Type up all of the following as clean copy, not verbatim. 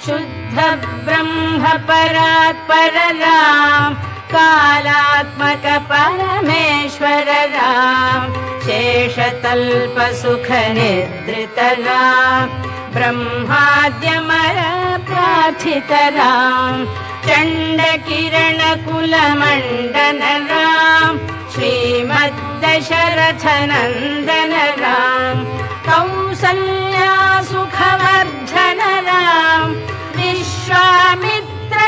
शुद्ध ब्रह्म परात्पर राम कालात्मक परमेश्वर राम शेषतल्प सुख निद्रित राम ब्रह्माद्यमर प्रार्थित राम चंड किरण कुल मंडन राम श्रीमद्दशरथ नंदन राम कौसल्या सुखवर्धन राम विश्वामित्र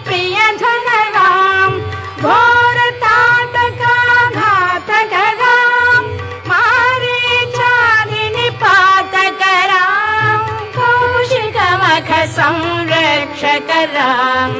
प्रियधन राम घोर ताटका घातक राम मारीचादिनि पातक राम कौशिक मख संरक्षक राम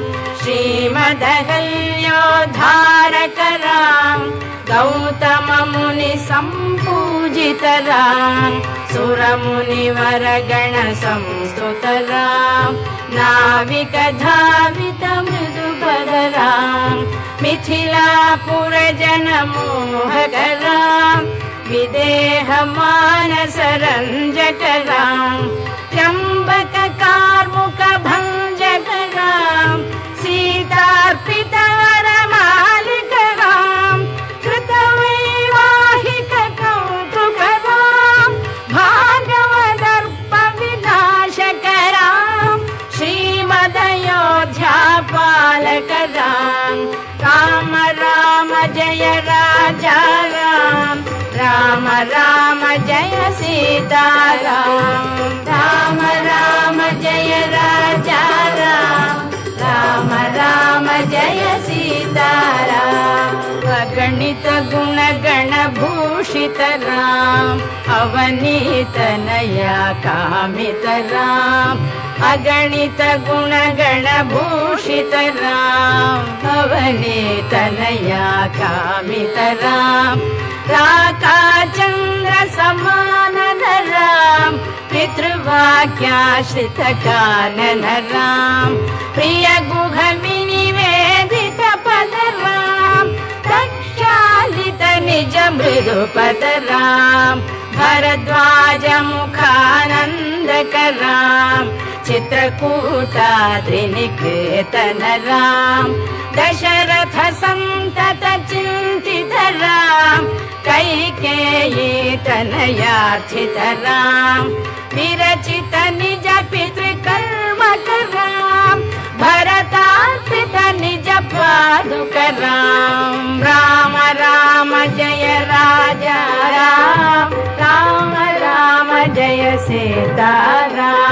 श्रीमदहल्योद्धारक राम गौतम मुनि संपूजित राम सुर मुनिवर गण संस्तुत राम नाविक धावित मृदु पद राम मिथिलापुर जन मोहक राम विदेह मानस रंजक राम त्र्यंबक कार्मुक भंजक राम सीतार्पित वर मालिक राम कृतवैवाहिक कौतुक राम भागवदर्प विनाशक राम श्रीमदयोध्या पालक राम राम राम जय राजा राम राम राम जय सीता राम राम राम जय राजा राम राम राम जय सीता राम अगणित गुण गण भूषित राम अवनीत नया कामित राम अगणित गुण गण भूषित राम अवनीत नया कामित राम राका चंद्र समान राम पितृवाक्याश्रित कानन राम प्रिय गुह विनिवेदित पद राम प्रक्षालित निज मृदु पद राम भरद्वाज मुखानंदक राम चित्रकूटाद्रिनिकेतन राम दशरथ संतत चिंतित राम कैकेयी तनयार्चित राम विरचित निज पितृकर्मक राम भरतार्पित निज पादुक राम राम राम जय राजा राम राम राम जय सीता राम